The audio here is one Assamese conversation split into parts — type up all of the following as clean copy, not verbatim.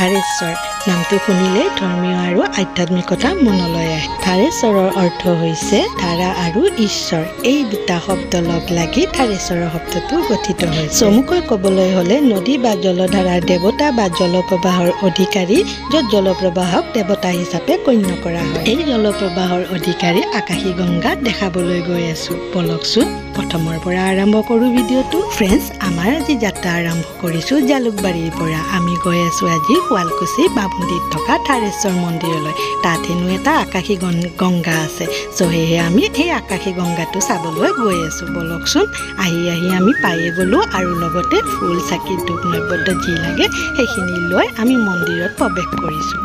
থাৰেশ্বৰ নামটো শুনিলে ধৰ্মীয় আৰু আধ্যাত্মিকতা মনলৈ আহে। থাৰেশ্বৰৰ অৰ্থ হৈছে ধাৰা আৰু ঈশ্বৰ। এই দুটা শব্দ লগ লাগি থাৰেশ্বৰৰ শব্দটো গঠিত হৈছে। চমুকৈ ক'বলৈ হ'লে নদী বা জলধাৰাৰ দেৱতা বা জলপ্ৰবাহৰ অধিকাৰী, য'ত জলপ্ৰবাহক দেৱতা হিচাপে গণ্য কৰা হয়। এই জলপ্ৰবাহৰ অধিকাৰী আকাশী গংগাত দেখাবলৈ গৈ আছো। বলকচোন প্ৰথমৰ পৰা আৰম্ভ কৰোঁ ভিডিঅ'টো। ফ্ৰেণ্ডছ, আমাৰ আজি যাত্ৰা আৰম্ভ কৰিছোঁ জালুকবাৰীৰ পৰা। আমি গৈ আছোঁ আজি শুৱালকুছি বামুণীত থকা থাৰেশ্বৰ মন্দিৰলৈ। তাত হেনো এটা আকাশী গংগা আছে। চ' সেয়েহে আমি এই আকাশী গংগাটো চাবলৈ গৈ আছোঁ। বলকচোন, আহি আমি পায়ে গ'লোঁ আৰু লগতে ফুল, চাকি, ধূপ, নৈবেদ্য যি লাগে সেইখিনি লৈ আমি মন্দিৰত প্ৰৱেশ কৰিছোঁ।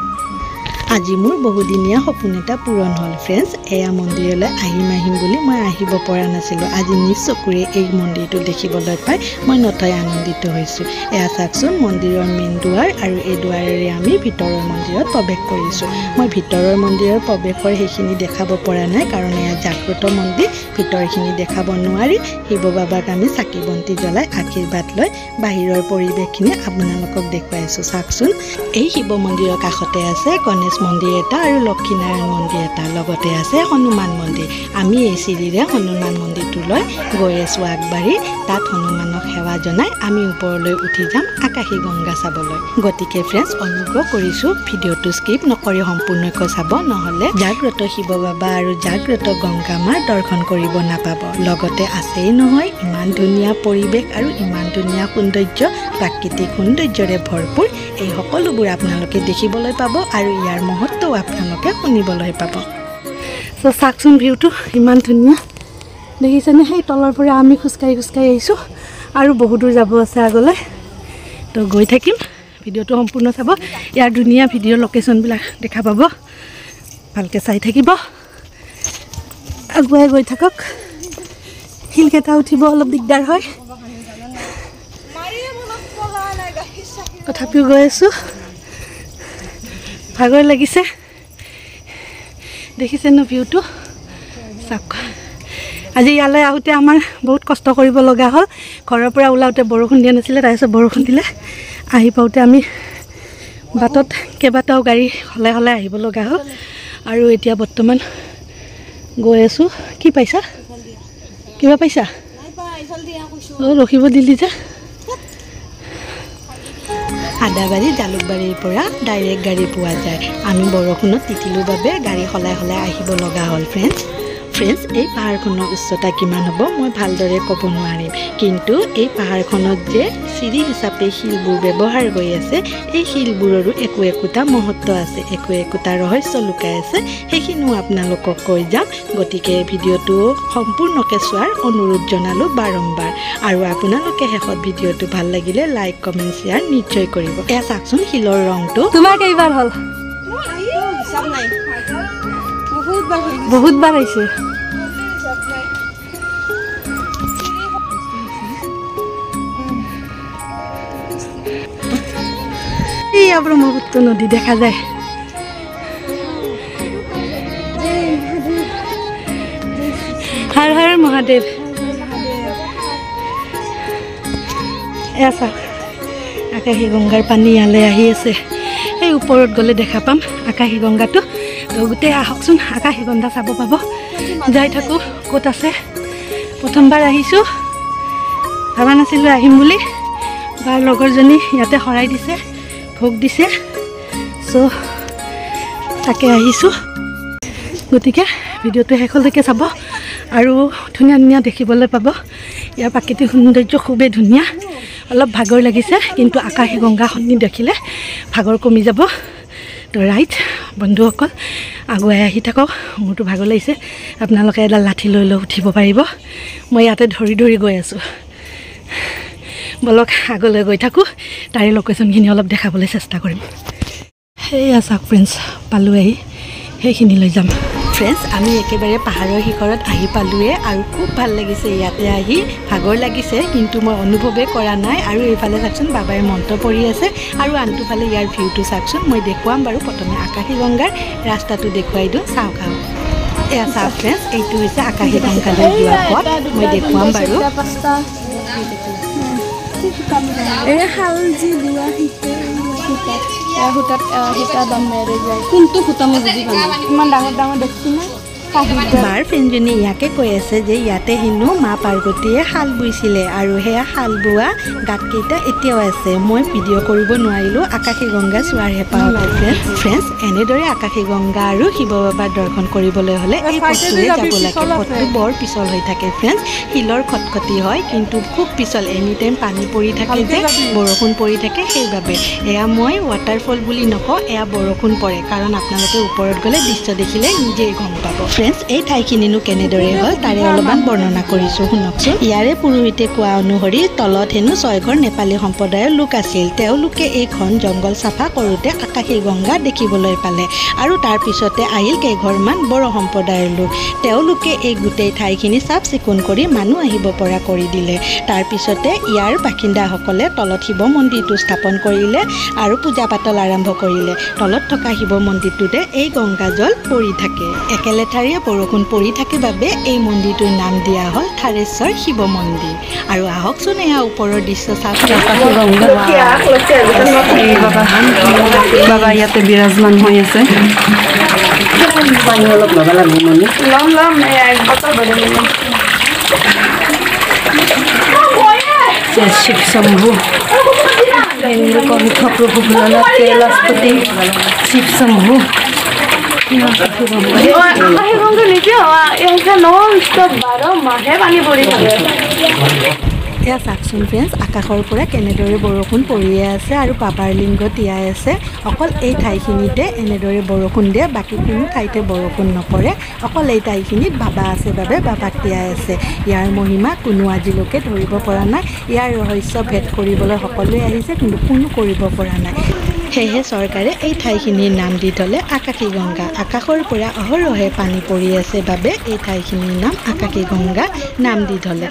আজি মোৰ বহুদিনীয়া সপোন এটা পূৰণ হ'ল ফ্ৰেণ্ডছ। এয়া মন্দিৰলৈ আহিম বুলি মই আহিব পৰা নাছিলোঁ। আজি নিজ চকুৰে এই মন্দিৰটো দেখিবলৈ পাই মই নথৈ আনন্দিত হৈছোঁ। এয়া চাওকচোন মন্দিৰৰ মেইন দুৱাৰ, আৰু এই দুৱাৰেৰে আমি ভিতৰৰ মন্দিৰত প্ৰৱেশ কৰিছোঁ। মই ভিতৰৰ মন্দিৰৰ প্ৰৱেশৰ সেইখিনি দেখাব পৰা নাই, কাৰণ এয়া জাগ্ৰত মন্দিৰ, ভিতৰখিনি দেখাব নোৱাৰি। শিৱ বাবাক আমি চাকি বন্তি জ্বলাই আশীৰ্বাদ লৈ বাহিৰৰ পৰিৱেশখিনি আপোনালোকক দেখুৱাইছোঁ। চাওকচোন, এই শিৱ মন্দিৰৰ কাষতে আছে গণেশ মন্দিৰ এটা আৰু লক্ষীনাৰায়ণ মন্দিৰ এটা, লগতে আছে হনুমান মন্দিৰ। আমি এই চিৰিৰে হনুমান মন্দিৰটোলৈ গৈ আছোঁ আগবাঢ়ি। তাত হনুমানক সেৱা জনাই আমি ওপৰলৈ উঠি যাম আকাশী গংগা চাবলৈ। গতিকে ফ্ৰেণ্ডছ, অনুগ্ৰহ কৰিছোঁ ভিডিঅ'টো স্কিপ নকৰি সম্পূৰ্ণকৈ চাব, নহ'লে জাগ্ৰত শিৱ বাবা আৰু জাগ্ৰত গংগা মাৰ দৰ্শন কৰিব নাপাব। লগতে আছেই নহয় ইমান ধুনীয়া পৰিৱেশ আৰু ইমান ধুনীয়া সৌন্দৰ্য, প্ৰাকৃতিক সৌন্দৰ্যৰে ভৰপূৰ। এই সকলোবোৰ আপোনালোকে দেখিবলৈ পাব আৰু ইয়াৰ মহত্বও আপোনালোকে শুনিবলৈ পাব। চ' চাওকচোন ভিউটো ইমান ধুনীয়া দেখিছেনে? সেই তলৰ পৰা আমি খোজকাঢ়ি আহিছোঁ আৰু বহু দূৰ যাব আছে আগলৈ। তো গৈ থাকিম, ভিডিঅ'টো সম্পূৰ্ণ চাব। ইয়াৰ ধুনীয়া ভিডিঅ' লোকেশ্যনবিলাক দেখা পাব, ভালকৈ চাই থাকিব। আগুৱাই গৈ থাকক। শিলকেইটা উঠিব অলপ দিগদাৰ হয়, তথাপিও গৈ আছোঁ। ভাগৰ লাগিছে, দেখিছে ন ভিউটো? চাওক, আজি ইয়ালৈ আহোঁতে আমাৰ বহুত কষ্ট কৰিব লগা হ'ল। ঘৰৰ পৰা ওলাওঁতে বৰষুণ দিয়া নাছিলে, তাৰপিছত বৰষুণ দিলে। আহি পাওঁতে আমি বাটত কেইবাটাও গাড়ী সলাই আহিব লগা হ'ল। আৰু এতিয়া বৰ্তমান গৈ আছোঁ। কি পাইছা? কিবা পাইছা? অঁ, ৰখিব দিলি যে। আদাবাৰী জালুকবাৰীৰ পৰা ডাইৰেক্ট গাড়ী পোৱা যায়। আমি বৰষুণত তিতিলোঁ বাবে গাড়ী সলাই আহিব লগা হ'ল ফ্ৰেণ্ডছ। এই পাহাৰখনৰ উচ্চতা কিমান হ'ব মই ভালদৰে ক'ব নোৱাৰিম, কিন্তু এই পাহাৰখনত যে চিৰি হিচাপে শিলবোৰ ব্যৱহাৰ হৈ আছে, এই শিলবোৰৰো একোটা মহত্ব আছে, একোটা ৰহস্য লুকাই আছে। সেইখিনিও আপোনালোকক কৈ যাম। গতিকে ভিডিঅ'টো সম্পূৰ্ণকৈ চোৱাৰ অনুৰোধ জনালোঁ বাৰম্বাৰ। আৰু আপোনালোকে শেষত ভিডিঅ'টো ভাল লাগিলে লাইক, কমেণ্ট, শ্বেয়াৰ নিশ্চয় কৰিব। এয়া চাওকচোন শিলৰ ৰংটো। তোমাৰ কেইবাৰ হ'ল? বহুত বাৰ হৈছে। এয়া ব্ৰহ্মপুত্ৰ নদী দেখা যায়। হৰ হৰ মহাদেৱ। এয়া চাওক, আকাশী গংগাৰ পানী ইয়ালৈ আহি আছে। এই ওপৰত গ'লে দেখা পাম আকাশী গংগাটো। তো গোটেই আহকচোন, আকাশী গংগা চাব পাব। যাই থাকোঁ। ক'ত আছে? প্ৰথমবাৰ আহিছোঁ, ভাবা নাছিলোঁ আহিম বুলি। বাৰ লগৰজনী ইয়াতে শৰাই দিছে, ভোগ দিছে। চ' তাকে আহিছোঁ। গতিকে ভিডিঅ'টো শেষলৈকে চাব আৰু ধুনীয়া দেখিবলৈ পাব। ইয়াৰ প্ৰাকৃতিক সৌন্দৰ্য খুবেই ধুনীয়া। অলপ ভাগৰ লাগিছে, কিন্তু আকাশী গংগাখনি দেখিলে ভাগৰ কমি যাব। তো ৰাইট বন্ধুসকল, আগুৱাই আহি থাকক। মোৰতো ভাগৰ লাগিছে, আপোনালোকে এডাল লাঠি লৈ উঠিব পাৰিব। মই ইয়াতে ধৰি গৈ আছোঁ। বলক আগলৈ গৈ থাকোঁ, তাৰে লোকেশ্যনখিনি অলপ দেখাবলৈ চেষ্টা কৰিম। সেয়া চাওক ফ্ৰেণ্ডছ, পালোঁ আহি, সেইখিনিলৈ যাম। ফ্ৰেণ্ডছ, আমি একেবাৰে পাহাৰৰ শিখৰত আহি পালোঁৱে আৰু খুব ভাল লাগিছে ইয়াতে আহি। ভাগৰ লাগিছে, কিন্তু মই অনুভৱেই কৰা নাই। আৰু এইফালে চাওকচোন বাবাই মন্ত্ৰ পঢ়ি আছে, আৰু আনটোফালে ইয়াৰ ভিউটো চাওকচোন। মই দেখুৱাম বাৰু, প্ৰথমে আকাশী গংগাৰ ৰাস্তাটো দেখুৱাই দিওঁ। চাওক। এয়া চাওক ফ্ৰেণ্ডছ, এইটো হৈছে আকাশী গংগালৈ যোৱা পথ। মই দেখুৱাম বাৰু। এই হালজি দুৱা সূতাত সূতা দাম মেৰে যায় কোনটো সূতা মই বুজি পোৱা নাই ইমান ডাঙৰ ডাঙৰ দেখছি না বাৰ ফ্ৰেণ্ডজনী ইয়াকে কৈ আছে যে ইয়াতে হেনো মা পাৰ্বতীয়ে শাল বৈছিলে আৰু সেয়া শাল বোৱা গাঁতকেইটা এতিয়াও আছে মই ভিডিঅ' কৰিব নোৱাৰিলোঁ আকাশী গংগা চোৱাৰ হেঁপাহতে ফ্ৰেণ্ডছ এনেদৰে আকাশী গংগা আৰু শিৱ বাবাৰ দৰ্শন কৰিবলৈ হ'লে এই পথটোৰে যাব লাগে পথটো বৰ পিছল হৈ থাকে ফ্ৰেণ্ডছ শিলৰ খটখটি হয় কিন্তু খুব পিছল এনি টাইম পানী পৰি থাকে যে বৰষুণ পৰি থাকে সেইবাবে এয়া মই ৱাটাৰফল বুলি নকওঁ এয়া বৰষুণ পৰে কাৰণ আপোনালোকে ওপৰত গ'লে দৃশ্য দেখিলে নিজেই গম পাব ফ্ৰেণ্ডছ এই ঠাইখিনিনো কেনেদৰে হ'ল তাৰে অলপমান বৰ্ণনা কৰিছোঁ শুনকচোন ইয়াৰে পুৰোহিতে কোৱা অনুসৰি তলত হেনো 6 ঘৰ নেপালী সম্প্ৰদায়ৰ লোক আছিল তেওঁলোকে এইখন জংঘল চাফা কৰোঁতে আকাশী গংগা দেখিবলৈ পালে আৰু তাৰ পিছতে আহিল কেইঘৰমান বড়ো সম্প্ৰদায়ৰ লোক তেওঁলোকে এই গোটেই ঠাইখিনি চাফ চিকুণ কৰি মানুহ আহিব পৰা কৰি দিলে তাৰপিছতে ইয়াৰ বাসিন্দাসকলে তলত শিৱ মন্দিৰটো স্থাপন কৰিলে আৰু পূজা পাতল আৰম্ভ কৰিলে তলত থকা শিৱ মন্দিৰটোতে এই গংগা জল পৰি থাকে একেলেঠাৰিয়ে বৰষুণ পৰি থাকে বাবে এই মন্দিৰটোৰ নাম দিয়া হ'ল থাৰেশ্বৰ শিৱ মন্দিৰ আৰু আহকচোন এয়া ওপৰৰ দৃশ্য চাওক বাবা ইয়াতে বিৰাজমান হৈ আছে শিৱ শম্ভু কণ্ঠ প্ৰভু ভোলানাথ কৈলাশপতি শিৱ শম্ভু এয়া চাওকচোন ফ্ৰেণ্ডছ আকাশৰ পৰা কেনেদৰে বৰষুণ পৰিয়ে আছে আৰু বাবাৰ লিংগ তিয়াই আছে অকল এই ঠাইখিনিতে এনেদৰে বৰষুণ দিয়ে বাকী কোনো ঠাইতে বৰষুণ নপৰে অকল এই ঠাইখিনিত বাবা আছে বাবে বাবাক তিয়াই আছে ইয়াৰ মহিমা কোনো আজিলৈকে ধৰিব পৰা নাই ইয়াৰ ৰহস্য ভেদ কৰিবলৈ সকলোৱে আহিছে কিন্তু কোনো কৰিব পৰা নাই সেয়েহে চৰকাৰে এই ঠাইখিনিৰ নাম দি থ'লে আকাশী গংগা আকাশৰ পৰা অহৰহে পানী পৰি আছে বাবে এই ঠাইখিনিৰ নাম আকাশী গংগা নাম দি থ'লে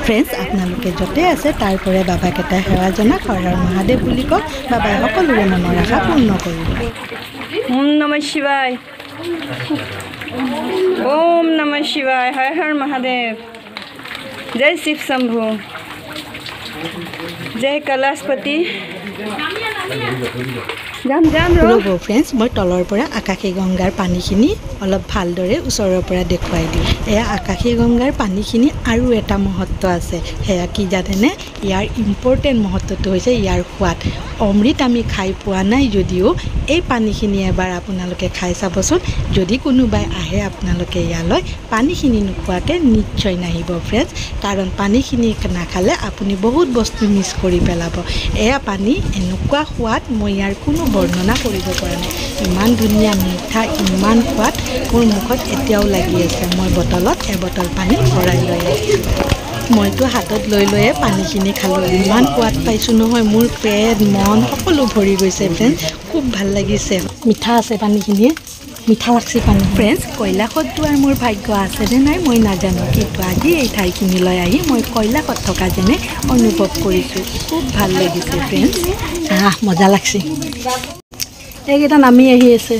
ফ্ৰেণ্ডছ আপোনালোকে য'তে আছে তাৰ পৰাই বাবাক এটা সেৱা জনাওক হৰ হৰ মহাদেৱ বুলি কওক বাবাই সকলোৰে মনৰ আশা পূৰ্ণ কৰিব ওম নমঃ শিৱায় ওম নমঃ শিৱায় হৰ হৰ মহাদেৱ জয় শিৱ শম্ভু জয় কৈলাশপতি ৰ'ব ফ্ৰেণ্ডছ মই তলৰ পৰা আকাশী গংগাৰ পানীখিনি অলপ ভালদৰে ওচৰৰ পৰা দেখুৱাই দিওঁ এয়া আকাশী গংগাৰ পানীখিনি আৰু এটা মহত্ব আছে সেয়া কি জানেনে ইয়াৰ ইম্পৰ্টেণ্ট মহত্বটো হৈছে ইয়াৰ সোৱাদ অমৃত আমি খাই পোৱা নাই যদিও এই পানীখিনি এবাৰ আপোনালোকে খাই চাবচোন যদি কোনোবাই আহে আপোনালোকে ইয়ালৈ পানীখিনি নোখোৱাকৈ নিশ্চয় নাহিব ফ্ৰেণ্ডছ কাৰণ পানীখিনি নাখালে আপুনি বহুত বস্তু মিছ কৰি পেলাব এয়া পানী এনেকুৱা সোৱাদ মই ইয়াৰ কোনো বৰ্ণনা কৰিব পৰা নাই ইমান ধুনীয়া মিঠা ইমান সোৱাদ মোৰ মুখত এতিয়াও লাগি আছে মই বটলত এবটল পানী ভৰাই লৈ আহিছোঁ মইতো হাতত লৈ লৈয়ে পানীখিনি খালোঁ ইমান সোৱাদ পাইছোঁ নহয় মোৰ পেট মন সকলো ভৰি গৈছে ফ্ৰেণ্ডছ খুব ভাল লাগিছে মিঠা আছে পানীখিনিয়ে মিঠা লাগছে পানী ফ্ৰেণ্ডছ কৈলাশত যোৱাৰ মোৰ ভাগ্য আছে নে নাই মই নাজানো কিন্তু আজি এই ঠাইখিনিলৈ আহি মই কৈলাশত থকা যেনে অনুভৱ কৰিছোঁ খুব ভাল লাগিছে ফ্ৰেণ্ডছ মজা লাগছে এইকেইটা নামি আহি আছে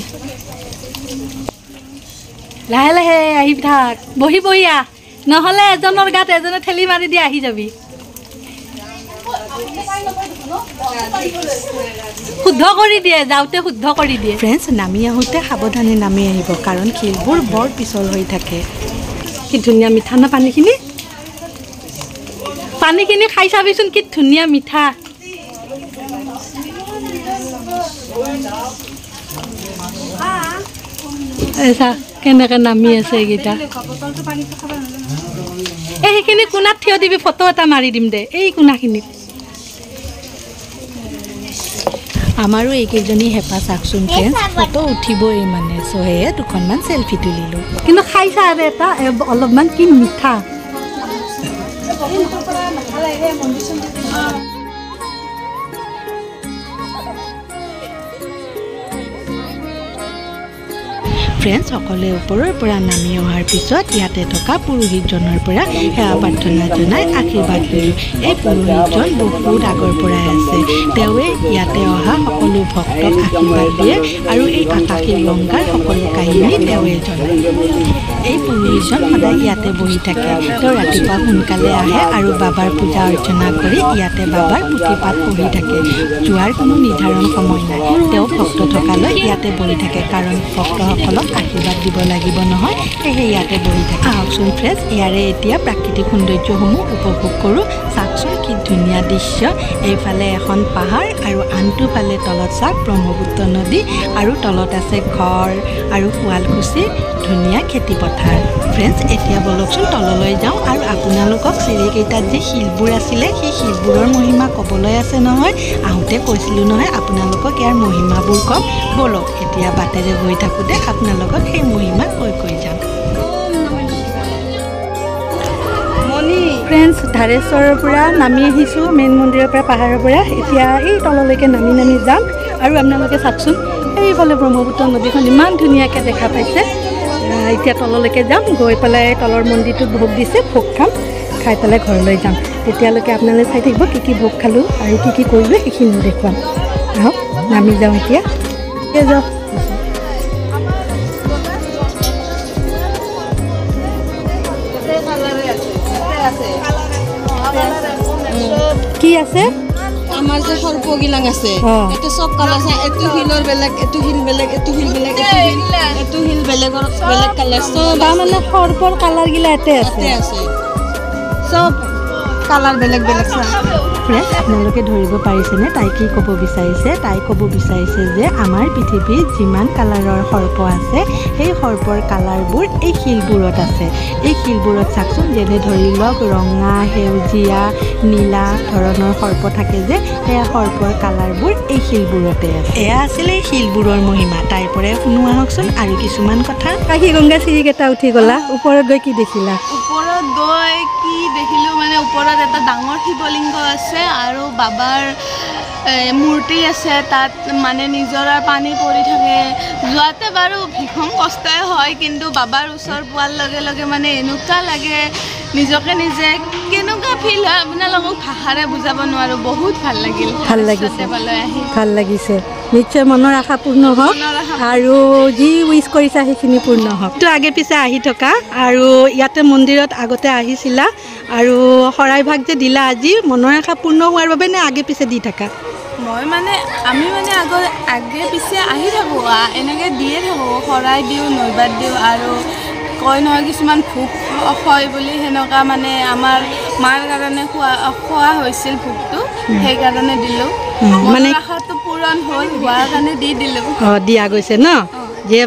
লাহে লাহে আহি থাক বহি বহি আহ নহ'লে এজনৰ গাত এজনে ঠেলি মাৰি দি আহি যাবি শুদ্ধ কৰি দিয়ে যাওঁতে শুদ্ধ কৰি দিয়ে ফ্ৰেণ্ডছ নামি আহোঁতে সাৱধানে নামি আহিব কাৰণ শিলবোৰ বৰ পিছল হৈ থাকে কি ধুনীয়া মিঠা ন পানীখিনি খাই চাবিচোন কি ধুনীয়া মিঠা চা কেনেকৈ নামি আছে এইকেইটা এইখিনি কোণাত থিয় দিবি ফটো এটা মাৰি দিম দে এই কোণাখিনিত আমাৰো এইকেইজনী হেঁপাহ চাওকচোন ফ্ৰেণ্ডছ ফটো উঠিবই মানে চ' সেয়ে দুখনমান চেলফি তুলিলোঁ কিন্তু খাইছা আৰু এটা অলপমান কি মিঠা ফ্ৰেণ্ডছ, সকলোৱে ওপৰৰ পৰা নামি অহাৰ পিছত ইয়াতে থকা পুৰোহিতজনৰ পৰা সেৱা প্ৰাৰ্থনা জনাই আশীৰ্বাদ ল'লোঁ। এই পুৰোহিতজন বহুত আগৰ পৰাই আছে। তেওঁৱে ইয়াতে অহা সকলো ভক্তক আশীৰ্বাদ দিয়ে আৰু এই আকাশী গংগাৰ সকলো কাহিনী তেওঁৱে জনায়। এই পুৰোহিতজন সদায় ইয়াতে বহি থাকে। তেওঁ ৰাতিপুৱা সোনকালে আহে আৰু বাবাৰ পূজা অৰ্চনা কৰি ইয়াতে বাবাৰ পুথিপাঠ পঢ়ি থাকে। যোৱাৰ কোনো নিৰ্ধাৰণ সময় নাই। তেওঁ ভক্ত থকালৈ ইয়াতে বহি থাকে, কাৰণ ভক্তসকলক আশীৰ্বাদ দিব লাগিব নহয়, সেয়েহে ইয়াতে বহি থাকে। আহকচোন ফ্ৰেণ্ডছ, ইয়াৰে এতিয়া প্ৰাকৃতিক সৌন্দৰ্যসমূহ উপভোগ কৰোঁ। চাওকচোন কি ধুনীয়া দৃশ্য। এইফালে এখন পাহাৰ আৰু আনটো ফালে তলত চাওক ব্ৰহ্মপুত্ৰ নদী আৰু তলত আছে ঘৰ আৰু শুৱালকুছি ধুনীয়া খেতি পথাৰ। ফ্ৰেণ্ডছ, এতিয়া বলকচোন তললৈ যাওঁ আৰু আপোনালোকক চিৰিকেইটাত যে শিলবোৰ আছিলে সেই শিলবোৰৰ মহিমা ক'বলৈ আছে নহয়। আহোঁতে কৈছিলোঁ নহয় আপোনালোকক ইয়াৰ মহিমাবোৰ ক'ম। বলক এতিয়া বাটেৰে গৈ থাকোঁতে আপোনালোকক সেই মহিমা কৈ যাম। ফ্ৰেণ্ডছ, ধাৰেশ্বৰৰ পৰা নামি আহিছোঁ, মেইন মন্দিৰৰ পৰা পাহাৰৰ পৰা। এতিয়া এই তললৈকে নামি যাম আৰু আপোনালোকে চাওকচোন এইফালে ব্ৰহ্মপুত্ৰ নদীখন ইমান ধুনীয়াকৈ দেখা পাইছে। এতিয়া তললৈকে যাম, গৈ পেলাই তলৰ মন্দিৰটোত ভোগ দিছে, ভোগ খাম, খাই পেলাই ঘৰলৈ যাম। তেতিয়ালৈকে আপোনালোকে চাই থাকিব কি ভোগ খালোঁ আৰু কি কৰিলোঁ সেইখিনিও দেখুৱাম। আহক নামি যাওঁ এতিয়া। যাওঁ কি আছে আমাৰ যে সৰ্পগিলাং আছে, এইটো চব কালাৰ আছে। এইটো শিলৰ বেলেগ, এইটো শিল বেলেগ, এইটো শিল বেলেগ, এইটো শিল বেলেগৰ বেলেগ কালাৰ। চব মানে সৰ্পৰ কালাৰগিলা ইয়াতে আছে, চব কালাৰ বেলেগ বেলেগ। ফ্ৰেণ্ডছ, আপোনালোকে ধৰিব পাৰিছেনে তাই কি ক'ব বিচাৰিছে? তাই ক'ব বিচাৰিছে যে আমাৰ পৃথিৱীত যিমান কালাৰৰ সৰ্প আছে সেই সৰ্পৰ কালাৰবোৰ এই শিলবোৰত আছে। এই শিলবোৰত চাওকচোন, যেনে ধৰি লওক ৰঙা, সেউজীয়া, নীলা ধৰণৰ সৰ্প থাকে যে, সেয়া সৰ্পৰ কালাৰবোৰ এই শিলবোৰতে আছে। এয়া আছিলে এই শিলবোৰৰ মহিমা। তাইৰ পৰাই শুনো আহকচোন আৰু কিছুমান কথা। আকাশী গংগা চিৰিকেইটা উঠি গ'লা, ওপৰত গৈ কি দেখিলা? ওপৰত গৈ কি দেখিলোঁ মানে, ওপৰত এটা ডাঙৰ শিৱলিংগ আছে আৰু বাবাৰ মূৰ্তি আছে। তাত মানে নিজৰাৰ পানী পৰি থাকে। যোৱাতে বাৰু ভীষণ কষ্টই হয়, কিন্তু বাবাৰ ওচৰ পোৱাৰ লগে লগে মানে এনেকুৱা লাগে নিজকে নিজে কেনেকুৱা ফিল হয় আপোনালোকক ভাষাৰে বুজাব নোৱাৰোঁ। বহুত ভাল লাগিল, ভাল লাগিছে, আহি ভাল লাগিছে। নিশ্চয় মনৰ আশা পূৰ্ণ হওক আৰু যি উইচ কৰিছা সেইখিনি পূৰ্ণ হওক। তো আগে পিছে আহি থকা আৰু ইয়াতে মন্দিৰত আগতে আহিছিলা আৰু শৰাইভাগ যে দিলা আজি, মনৰ আশা পূৰ্ণ হোৱাৰ বাবে নে আগে পিছে দি থাকা? মই মানে আমি মানে আগে পিছে আহি থাকোঁ, এনেকৈ দিয়ে থাকোঁ, শৰাই দিওঁ, নৈবাদ দিওঁ আৰু কয় নহয় কিছুমান ভোগ হয় বুলি, সেনেকুৱা মানে আমাৰ মাৰ কাৰণে খোৱা হৈছিল ভোগটো, সেইকাৰণে দিলোঁ। মানে আশাটো পূৰণ হ'ল, হোৱাৰ কাৰণে দি দিলোঁ। দিয়া গৈছে ন? যে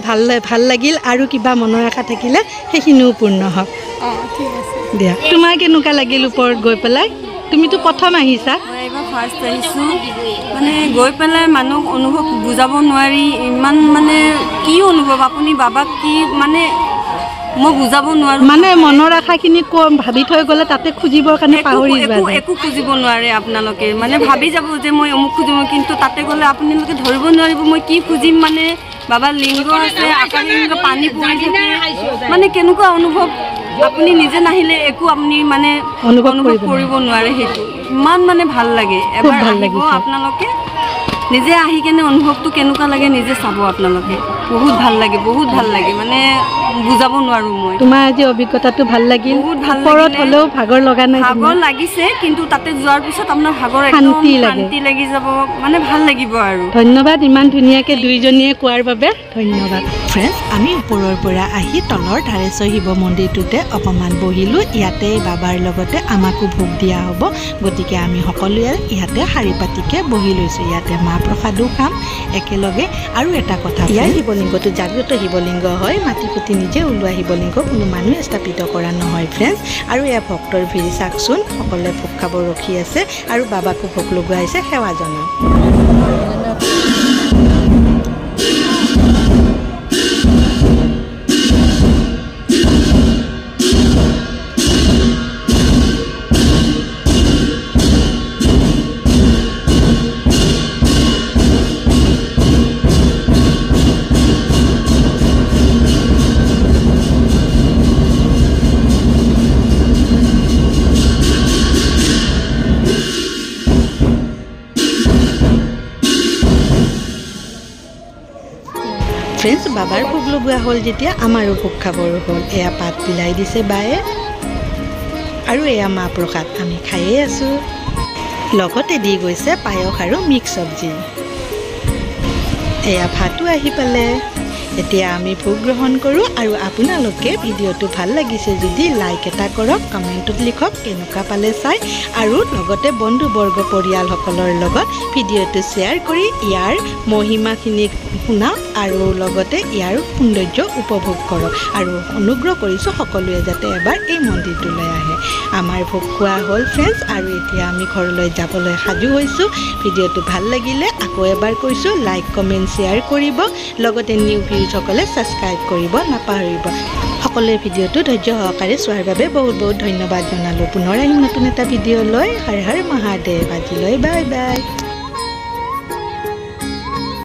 ভাল লাগিল আৰু কিবা মনৰ আশা থাকিলে সেইখিনিও পূৰ্ণ হওক। ঠিক আছে দিয়া। তোমাৰ কেনেকুৱা লাগিল ওপৰত গৈ পেলাই? তুমিতো প্ৰথম আহিছা। মই এইবাৰ ফাৰ্ষ্ট আহিছোঁ, মানে গৈ পেলাই মানুহক অনুভৱ বুজাব নোৱাৰি, ইমান মানে কি অনুভৱ, আপুনি বাবাক কি মানে মই বুজাব নোৱাৰোঁ। মানে মনৰ আশাখিনি ভাবি থৈ গ'লে তাতে খুজিবৰ কাৰণে পাহৰি যোৱা। একো খুজিব নোৱাৰে আপোনালোকে, মানে ভাবি যাব যে মই অমুক খুজিম, কিন্তু তাতে গ'লে আপোনালোকে ধৰিব নোৱাৰিব মই কি খুজিম। মানে বাবাৰ লিংগ আছে, আকাশী লিংগ, পানী পৰি থাকে, মানে কেনেকুৱা অনুভৱ আপুনি নিজে নাহিলে একো আপুনি মানে অনুভৱ কৰিব নোৱাৰে। সেইটো ইমান মানে ভাল লাগে। এবাৰ আহিব আপোনালোকে, নিজে আহি কেনে অনুভৱটো কেনেকুৱা লাগে নিজে চাব আপোনালোকে। বহুত ভাল লাগে, বহুত ভাল লাগে, মানে বুজাব নোৱাৰোঁ মই। তোমাৰ আজি অভিজ্ঞতাটো ভাল লাগিল? বহুত ভাল ওপৰত হ'লেও ভাগৰ লগা নাই? ভাগৰ লাগিছে, কিন্তু তাতে যোৱাৰ পিছত আপোনাৰ ভাগৰ শান্তি লাগি যাব, মানে ভাল লাগিব আৰু। ধন্যবাদ ইমান ধুনীয়াকৈ দুইজনীয়ে কোৱাৰ বাবে, ধন্যবাদ। ফ্ৰেণ্ডছ, আমি ওপৰৰ পৰা আহি তলৰ ধাৰেশ্বৰ শিৱ মন্দিৰটোতে অকণমান বহিলোঁ। ইয়াতে বাবাৰ লগতে আমাকো ভোগ দিয়া হ'ব, গতিকে আমি সকলোৱে ইয়াতে শাৰী পাতিকৈ বহি লৈছোঁ। ইয়াতে মাহ প্ৰসাদো খাম একেলগে। আৰু এটা কথা, ইয়াৰ শিৱলিংগটো জাগ্ৰত শিৱলিংগ হয়, মাটি পুতি নিজে ওলোৱা শিৱলিংগ, কোনো মানুহে স্থাপিত কৰা নহয় ফ্ৰেণ্ডছ। আৰু এয়া ভক্তৰ ভিৰ চাওকচোন, সকলোৱে ভোগ খাব ৰখি আছে আৰু বাবাকো ভোগ লগোৱাইছে, সেৱা জনাওঁ। ফ্ৰেণ্ডছ বাবাৰ ভোগ লগোৱা হ'ল যেতিয়া আমাৰো ভোগ খাবৰ হ'ল এয়া পাত বিলাই দিছে বায়ে আৰু এয়া মাহ প্ৰসাদ আমি খায়ে আছোঁ লগতে দি গৈছে পায়স আৰু মিক্স চব্জি এয়া ভাতো আহি পালে এতিয়া আমি ভোগ গ্ৰহণ কৰোঁ আৰু আপোনালোকে ভিডিঅ'টো ভাল লাগিছে যদি লাইক এটা কৰক কমেণ্টত লিখক কেনেকুৱা পালে চাই আৰু লগতে বন্ধুবৰ্গ পৰিয়ালসকলৰ লগত ভিডিঅ'টো শ্বেয়াৰ কৰি ইয়াৰ মহিমাখিনি শুনাওক আৰু লগতে ইয়াৰ সৌন্দৰ্য উপভোগ কৰক আৰু অনুগ্ৰহ কৰিছোঁ সকলোৱে যাতে এবাৰ এই মন্দিৰটোলৈ আহে আমাৰ ভোগ খোৱা হ'ল ফ্ৰেণ্ডছ আৰু এতিয়া আমি ঘৰলৈ যাবলৈ সাজু হৈছোঁ ভিডিঅ'টো ভাল লাগিলে আকৌ এবাৰ কৈছোঁ লাইক কমেণ্ট শ্বেয়াৰ কৰিব লগতে নিউ ভিউজসকলে ছাবস্ক্ৰাইব কৰিব নাপাহৰিব সকলোৱে ভিডিঅ'টো ধৈৰ্য সহকাৰে চোৱাৰ বাবে বহুত বহুত ধন্যবাদ জনালোঁ পুনৰ আহিম নতুন এটা ভিডিঅ' লৈ হৰ হৰ মহাদেৱ আজিলৈ বাই বাই